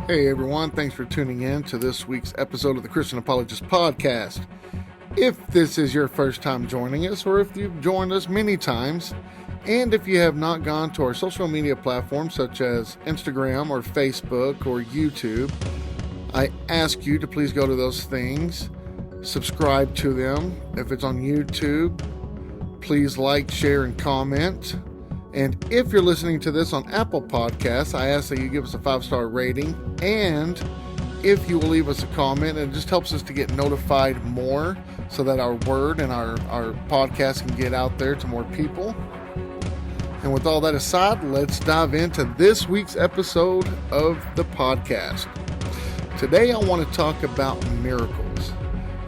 Hey everyone, thanks for tuning in to this week's episode of the Christian Apologist podcast. If this is your first time joining us, or if you've joined us many times, and if you have not gone to our social media platforms such as Instagram or Facebook or YouTube, I ask you to please go to those things, subscribe to them. If it's on YouTube, please like, share, and comment. And if you're listening to this on Apple Podcasts, I ask that you give us a 5-star rating. And if you will leave us a comment, it just helps us to get notified more so that our word and our podcast can get out there to more people. And with all that aside, let's dive into this week's episode of the podcast. Today I want to talk about miracles.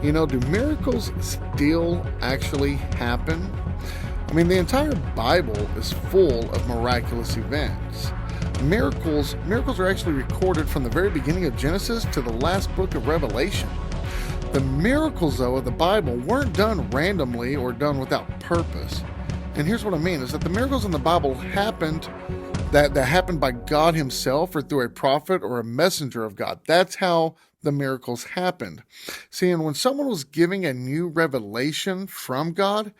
You know, do miracles still actually happen? I mean, the entire Bible is full of miraculous events. Miracles are actually recorded from the very beginning of Genesis to the last book of Revelation. The miracles, though, of the Bible weren't done randomly or done without purpose. And here's what I mean, is that the miracles in the Bible happened that happened by God himself or through a prophet or a messenger of God. That's how the miracles happened. See, and when someone was giving a new revelation from God,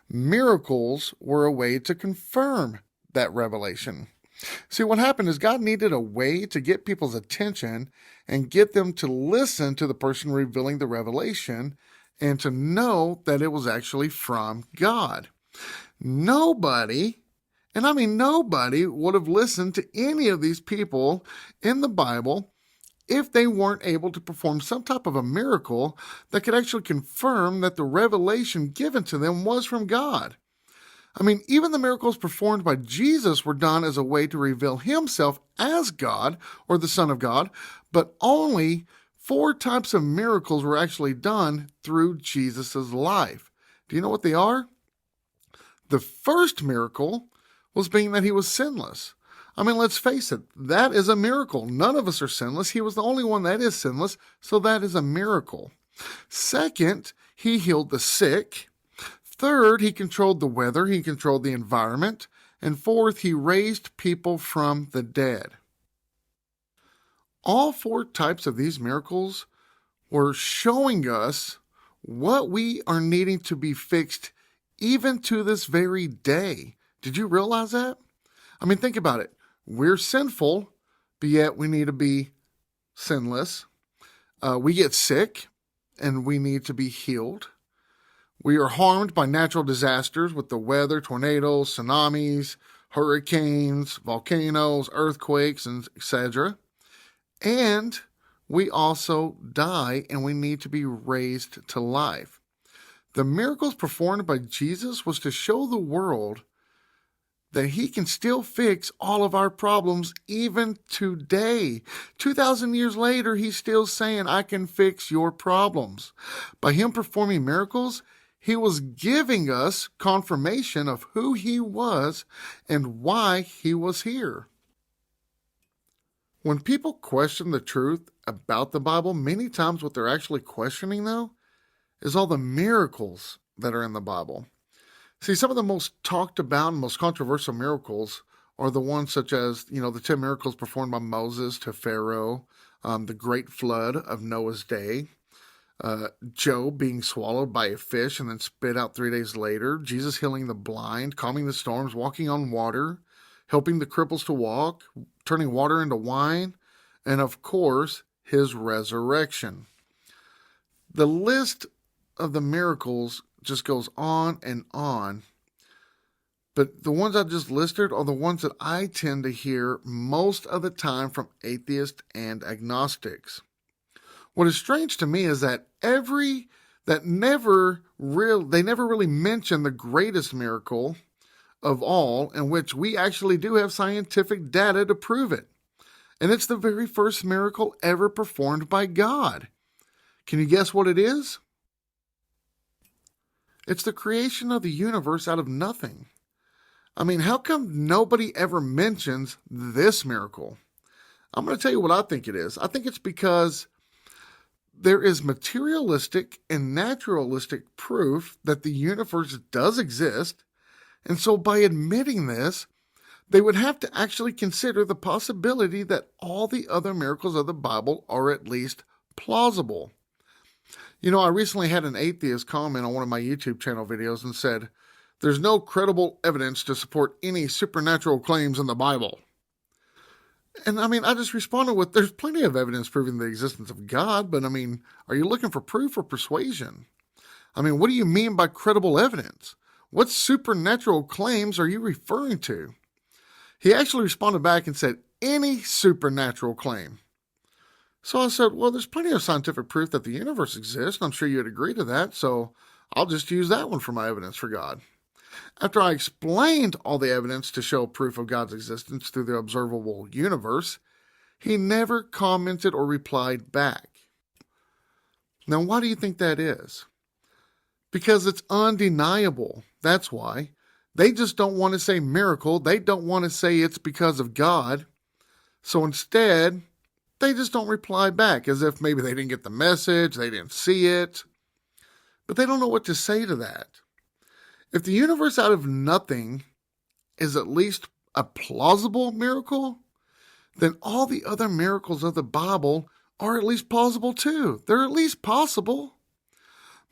miracles were a way to confirm that revelation. See, what happened is God needed a way to get people's attention and get them to listen to the person revealing the revelation and to know that it was actually from God. Nobody, and I mean nobody, would have listened to any of these people in the Bible if they weren't able to perform some type of a miracle that could actually confirm that the revelation given to them was from God. I mean, even the miracles performed by Jesus were done as a way to reveal himself as God or the Son of God, but only 4 types of miracles were actually done through Jesus' life. Do you know what they are? The first miracle was being that he was sinless. I mean, let's face it, that is a miracle. None of us are sinless. He was the only one that is sinless, so that is a miracle. Second, he healed the sick. Third, he controlled the weather. He controlled the environment. And fourth, he raised people from the dead. All 4 types of these miracles were showing us what we are needing to be fixed even to this very day. Did you realize that? I mean, think about it. We're sinful, but yet we need to be sinless. We get sick, and we need to be healed. We are harmed by natural disasters with the weather, tornadoes, tsunamis, hurricanes, volcanoes, earthquakes, and etc. And we also die, and we need to be raised to life. The miracles performed by Jesus was to show the world that he can still fix all of our problems even today. 2,000 years later, he's still saying, I can fix your problems. By him performing miracles, he was giving us confirmation of who he was and why he was here. When people question the truth about the Bible, many times what they're actually questioning, though, is all the miracles that are in the Bible. See, some of the most talked about and most controversial miracles are the ones such as, the 10 miracles performed by Moses to Pharaoh, the great flood of Noah's day, Job being swallowed by a fish and then spit out 3 days later, Jesus healing the blind, calming the storms, walking on water, helping the cripples to walk, turning water into wine, and of course, his resurrection. The list of the miracles just goes on and on. But the ones I just listed are the ones that I tend to hear most of the time from atheists and agnostics. What is strange to me is that they never really mention the greatest miracle of all, in which we actually do have scientific data to prove it. And it's the very first miracle ever performed by God. Can you guess what it is? It's the creation of the universe out of nothing. I mean, how come nobody ever mentions this miracle? I'm going to tell you what I think it is. I think it's because there is materialistic and naturalistic proof that the universe does exist. And so by admitting this, they would have to actually consider the possibility that all the other miracles of the Bible are at least plausible. I recently had an atheist comment on one of my YouTube channel videos and said, "There's no credible evidence to support any supernatural claims in the Bible." And I just responded with, there's plenty of evidence proving the existence of God, but are you looking for proof or persuasion? What do you mean by credible evidence? What supernatural claims are you referring to? He actually responded back and said, any supernatural claim. So I said, well, there's plenty of scientific proof that the universe exists, and I'm sure you'd agree to that, so I'll just use that one for my evidence for God. After I explained all the evidence to show proof of God's existence through the observable universe, he never commented or replied back. Now, why do you think that is? Because it's undeniable. That's why. They just don't want to say miracle. They don't want to say it's because of God. So instead, they just don't reply back, as if maybe they didn't get the message, they didn't see it. But they don't know what to say to that. If the universe out of nothing is at least a plausible miracle, then all the other miracles of the Bible are at least plausible too. They're at least possible.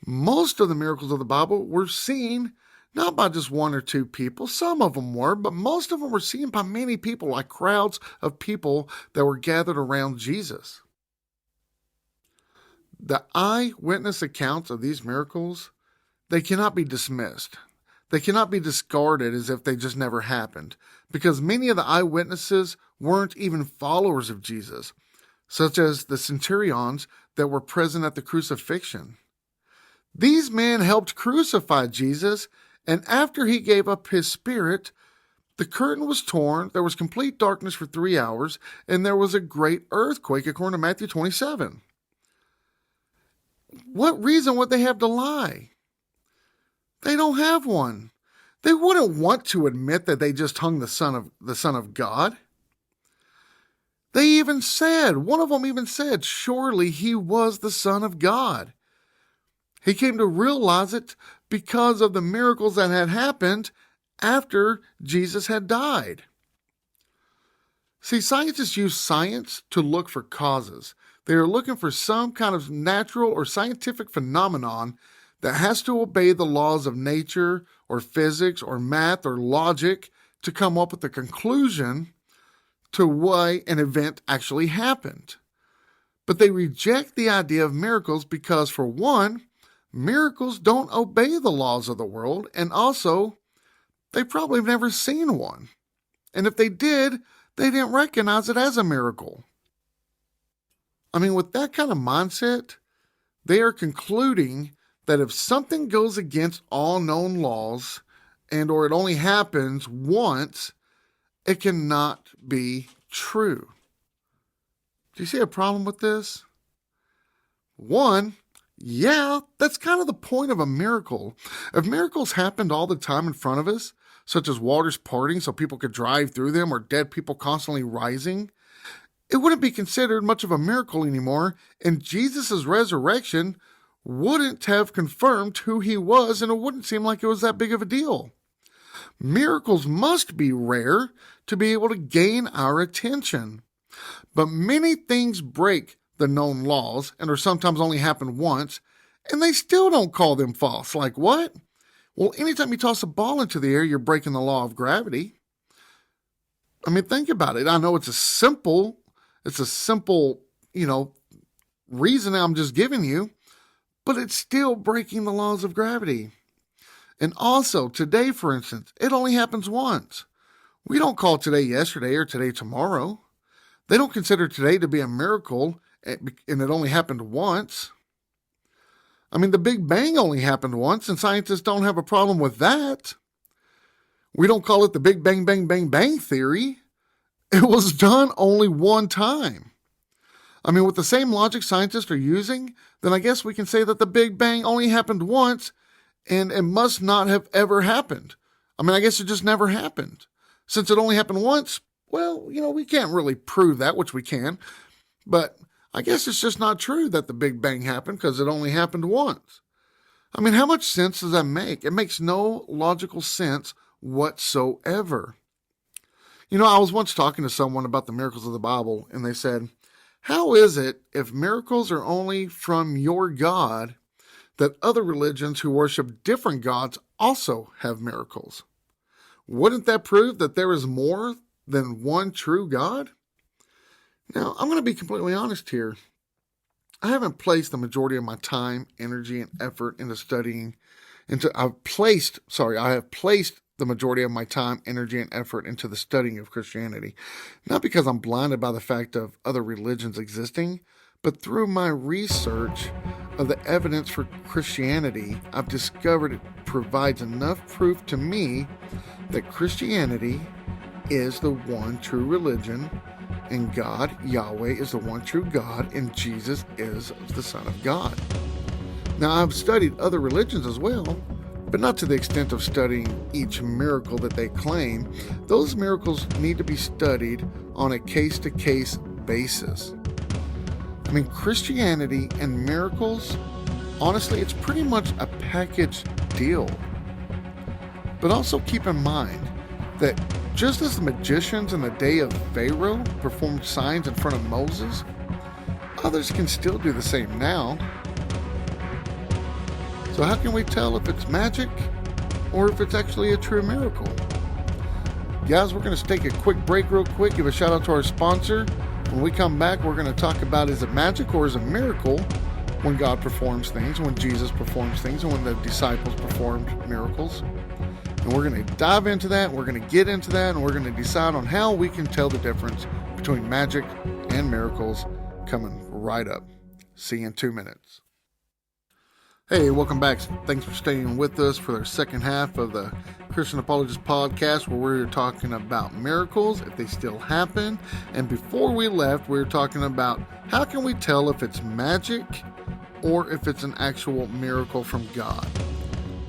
Most of the miracles of the Bible were seen not by just one or two people. Some of them were, but most of them were seen by many people, like crowds of people that were gathered around Jesus. The eyewitness accounts of these miracles, they cannot be dismissed. They cannot be discarded as if they just never happened, because many of the eyewitnesses weren't even followers of Jesus, such as the centurions that were present at the crucifixion. These men helped crucify Jesus, and after he gave up his spirit, the curtain was torn, there was complete darkness for 3 hours, and there was a great earthquake, according to Matthew 27. What reason would they have to lie? They don't have one. They wouldn't want to admit that they just hung the Son of God. They even said, one of them even said, surely he was the Son of God. He came to realize it because of the miracles that had happened after Jesus had died. See, scientists use science to look for causes. They are looking for some kind of natural or scientific phenomenon that has to obey the laws of nature or physics or math or logic to come up with a conclusion to why an event actually happened. But they reject the idea of miracles because, for one, miracles don't obey the laws of the world, and also, they probably have never seen one. And if they did, they didn't recognize it as a miracle. With that kind of mindset, they are concluding that if something goes against all known laws or it only happens once, it cannot be true. Do you see a problem with this? One, yeah, that's kind of the point of a miracle. If miracles happened all the time in front of us, such as waters parting so people could drive through them or dead people constantly rising, it wouldn't be considered much of a miracle anymore, and Jesus' resurrection wouldn't have confirmed who he was, and it wouldn't seem like it was that big of a deal. Miracles must be rare to be able to gain our attention. But many things break the known laws and are sometimes only happen once, and they still don't call them false. Like what? Well, anytime you toss a ball into the air, you're breaking the law of gravity. Think about it. I know it's a simple, reason I'm just giving you, but it's still breaking the laws of gravity. And also, today, for instance, it only happens once. We don't call today yesterday or today tomorrow. They don't consider today to be a miracle, and it only happened once. The Big Bang only happened once, and scientists don't have a problem with that. We don't call it the Big Bang, Bang, Bang, Bang theory. It was done only one time. With the same logic scientists are using, then I guess we can say that the Big Bang only happened once, and it must not have ever happened. I guess it just never happened. Since it only happened once, well, we can't really prove that, which we can. But I guess it's just not true that the Big Bang happened because it only happened once. How much sense does that make? It makes no logical sense whatsoever. I was once talking to someone about the miracles of the Bible, and they said, how is it, if miracles are only from your God, that other religions who worship different gods also have miracles? Wouldn't that prove that there is more than one true God? Now, I'm going to be completely honest here. I haven't placed the majority of my time, energy, and effort into studying. I have placed the majority of my time, energy, and effort into the studying of Christianity. Not because I'm blinded by the fact of other religions existing, but through my research of the evidence for Christianity, I've discovered it provides enough proof to me that Christianity is the one true religion, and God, Yahweh, is the one true God, and Jesus is the Son of God. Now, I've studied other religions as well, but not to the extent of studying each miracle that they claim. Those miracles need to be studied on a case-to-case basis. Christianity and miracles, honestly, it's pretty much a package deal. But also keep in mind that just as the magicians in the day of Pharaoh performed signs in front of Moses, others can still do the same now. So how can we tell if it's magic or if it's actually a true miracle? Guys, we're going to take a quick break real quick, give a shout out to our sponsor. When we come back, we're going to talk about, is it magic or is it a miracle when God performs things, when Jesus performs things, and when the disciples performed miracles. And we're going to dive into that, we're going to get into that, and we're going to decide on how we can tell the difference between magic and miracles, coming right up. See you in 2 minutes. Hey, welcome back. Thanks for staying with us for the second half of the Christian Apologist podcast, where we're talking about miracles, if they still happen. And before we left, we were talking about how can we tell if it's magic or if it's an actual miracle from God.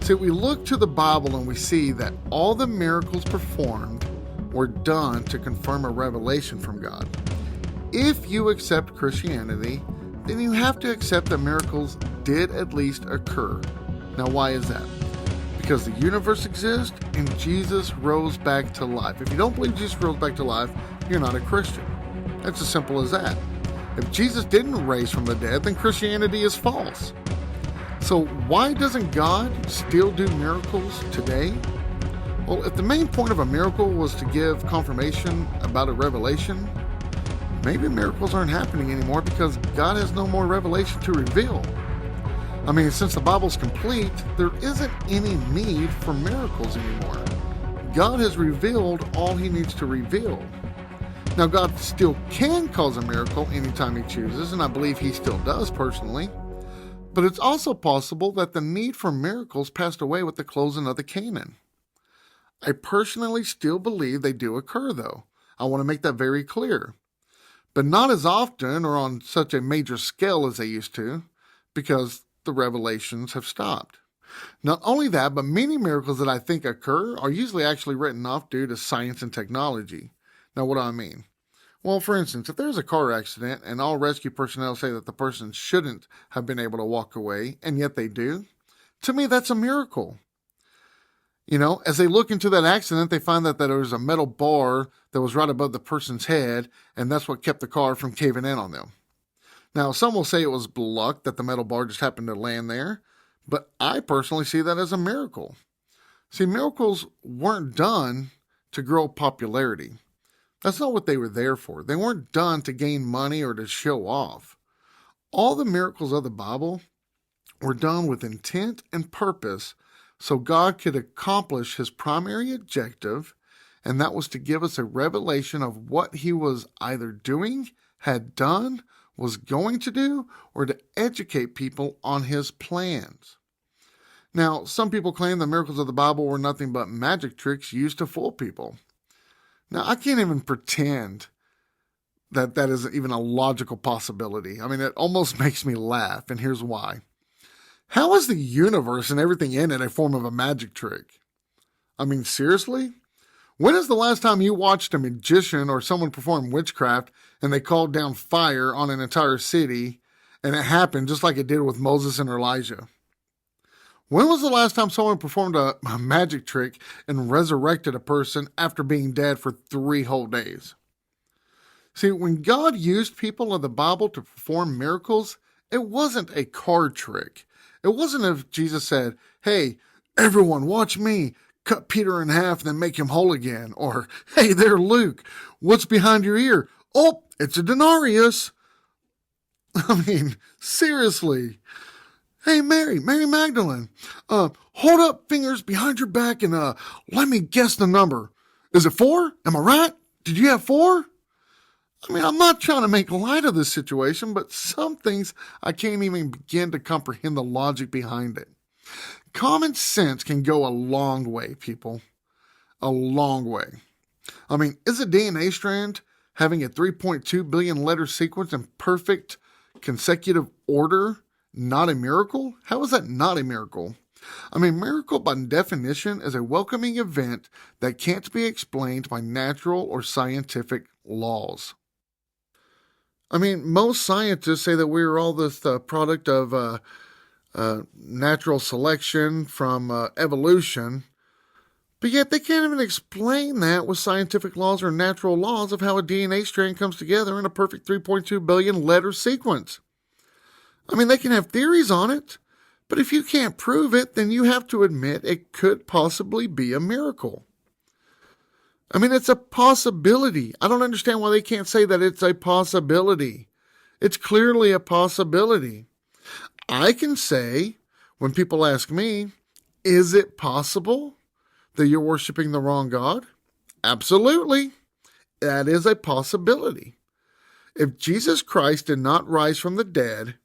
See, we look to the Bible and we see that all the miracles performed were done to confirm a revelation from God. If you accept Christianity, then you have to accept that miracles did at least occur. Now, why is that? Because the universe exists and Jesus rose back to life. If you don't believe Jesus rose back to life, you're not a Christian. That's as simple as that. If Jesus didn't raise from the dead, then Christianity is false. So why doesn't God still do miracles today? Well, if the main point of a miracle was to give confirmation about a revelation, maybe miracles aren't happening anymore because God has no more revelation to reveal. Since the Bible's complete, there isn't any need for miracles anymore. God has revealed all he needs to reveal. Now, God still can cause a miracle anytime he chooses, and I believe he still does personally. But it's also possible that the need for miracles passed away with the closing of the canon. I personally still believe they do occur, though. I want to make that very clear. But not as often or on such a major scale as they used to, because the revelations have stopped. Not only that, but many miracles that I think occur are usually actually written off due to science and technology. Now, what do I mean? Well, for instance, if there's a car accident and all rescue personnel say that the person shouldn't have been able to walk away, and yet they do, to me, that's a miracle. As they look into that accident, they find that there was a metal bar that was right above the person's head, and that's what kept the car from caving in on them. Now, some will say it was luck that the metal bar just happened to land there, but I personally see that as a miracle. See, miracles weren't done to grow popularity. That's not what they were there for. They weren't done to gain money or to show off. All the miracles of the Bible were done with intent and purpose so God could accomplish his primary objective, and that was to give us a revelation of what he was either doing, had done, was going to do, or to educate people on his plans. Now, some people claim the miracles of the Bible were nothing but magic tricks used to fool people. Now, I can't even pretend that that is even a logical possibility. It almost makes me laugh, and here's why. How is the universe and everything in it a form of a magic trick? Seriously? When is the last time you watched a magician or someone perform witchcraft and they called down fire on an entire city and it happened just like it did with Moses and Elijah? When was the last time someone performed a magic trick and resurrected a person after being dead for 3 whole days? See, when God used people of the Bible to perform miracles, it wasn't a card trick. It wasn't if Jesus said, "Hey, everyone, watch me cut Peter in half and then make him whole again." Or, "Hey there, Luke, what's behind your ear?" "Oh, it's a denarius." I mean, seriously. "Hey, Mary Magdalene, hold up fingers behind your back and let me guess the number. Is it 4? Am I right? Did you have 4? I mean, I'm not trying to make light of this situation, but some things I can't even begin to comprehend the logic behind it. Common sense can go a long way, people. A long way. I mean, is a DNA strand having a 3.2 billion letter sequence in perfect consecutive order not a miracle? How is that not a miracle? I mean, miracle by definition is a welcoming event that can't be explained by natural or scientific laws. I mean, most scientists say that we are all this product of natural selection from evolution, but yet they can't even explain that with scientific laws or natural laws of how a DNA strand comes together in a perfect 3.2 billion letter sequence. I mean, they can have theories on it, but if you can't prove it, then you have to admit it could possibly be a miracle. I mean, it's a possibility. I don't understand why they can't say that it's a possibility. It's clearly a possibility. I can say, when people ask me, is it possible that you're worshiping the wrong God? Absolutely. That is a possibility. If Jesus Christ did not rise from the dead,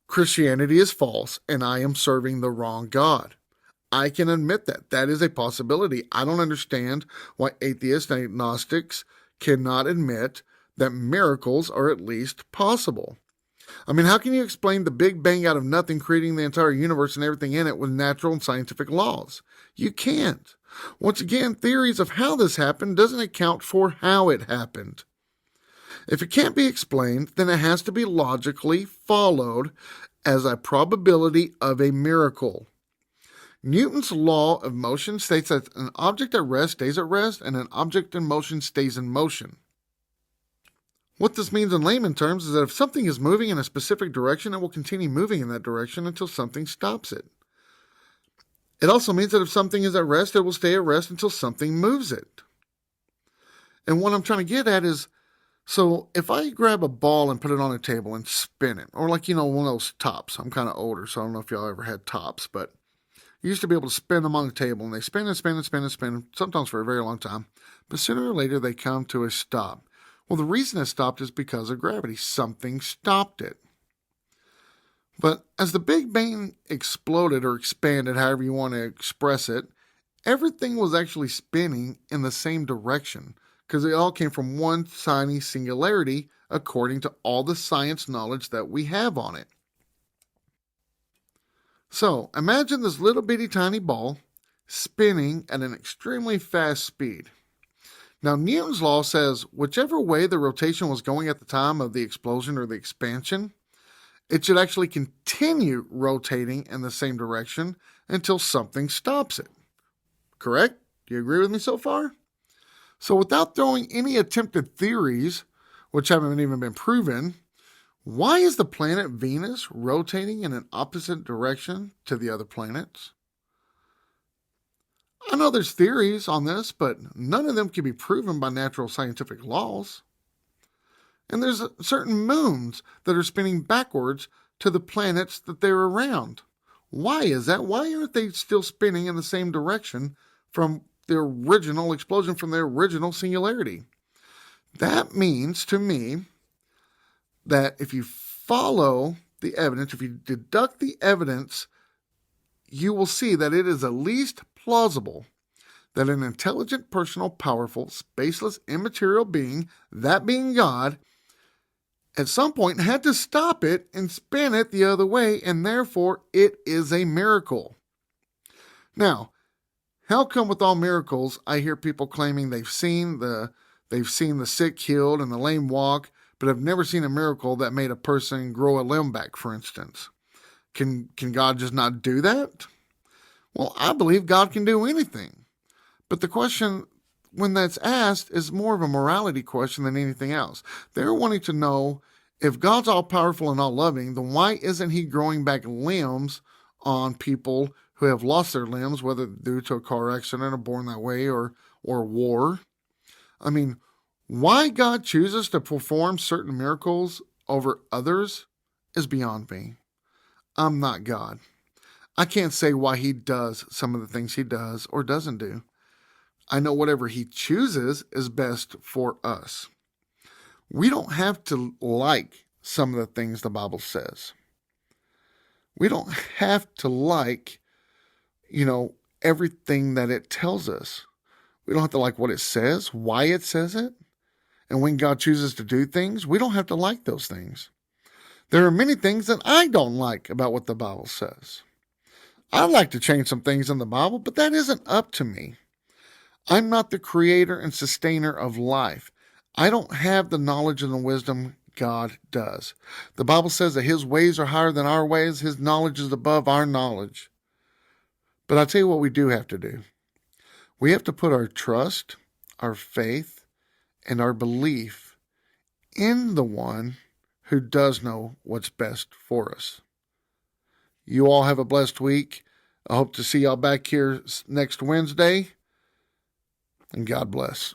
Christianity is false and I am serving the wrong God. I can admit that. That is a possibility. I don't understand why atheists and agnostics cannot admit that miracles are at least possible. I mean, how can you explain the Big Bang out of nothing, creating the entire universe and everything in it with natural and scientific laws? You can't. Once again, theories of how this happened doesn't account for how it happened. If it can't be explained, then it has to be logically followed as a probability of a miracle. Newton's law of motion states that an object at rest stays at rest and an object in motion stays in motion. What this means in layman terms is that if something is moving in a specific direction, it will continue moving in that direction until something stops it. It also means that if something is at rest, it will stay at rest until something moves it. And what I'm trying to get at is, so if I grab a ball and put it on a table and spin it, or like, one of those tops. I'm kind of older, so I don't know if y'all ever had tops, but you used to be able to spin them on the table, and they spin and spin and spin and spin, sometimes for a very long time. But sooner or later, they come to a stop. Well, the reason it stopped is because of gravity. Something stopped it. But as the Big Bang exploded or expanded, however you want to express it, everything was actually spinning in the same direction because it all came from one tiny singularity according to all the science knowledge that we have on it. So imagine this little bitty tiny ball spinning at an extremely fast speed. Now, Newton's law says whichever way the rotation was going at the time of the explosion or the expansion, it should actually continue rotating in the same direction until something stops it. Correct? Do you agree with me so far? So without throwing any attempted theories, which haven't even been proven, why is the planet Venus rotating in an opposite direction to the other planets? I know there's theories on this, but none of them can be proven by natural scientific laws. And there's certain moons that are spinning backwards to the planets that they're around. Why is that? Why aren't they still spinning in the same direction from the original explosion, from their original singularity? That means to me that if you follow the evidence, if you deduct the evidence, you will see that it is at least plausible that an intelligent, personal, powerful, spaceless, immaterial being, that being God, at some point had to stop it and spin it the other way, and therefore it is a miracle. Now, how come with all miracles, I hear people claiming they've seen the sick healed and the lame walk, but have never seen a miracle that made a person grow a limb back, for instance? Can God just not do that? Well, I believe God can do anything. But the question, when that's asked, is more of a morality question than anything else. They're wanting to know, if God's all powerful and all loving, then why isn't he growing back limbs on people who have lost their limbs, whether due to a car accident or born that way or war? I mean, why God chooses to perform certain miracles over others is beyond me. I'm not God. I can't say why he does some of the things he does or doesn't do. I know whatever he chooses is best for us. We don't have to like some of the things the Bible says. We don't have to like, everything that it tells us. We don't have to like what it says, why it says it. And when God chooses to do things, we don't have to like those things. There are many things that I don't like about what the Bible says. I'd like to change some things in the Bible, but that isn't up to me. I'm not the creator and sustainer of life. I don't have the knowledge and the wisdom God does. The Bible says that his ways are higher than our ways. His knowledge is above our knowledge. But I'll tell you what we do have to do. We have to put our trust, our faith, and our belief in the one who does know what's best for us. You all have a blessed week. I hope to see y'all back here next Wednesday. And God bless.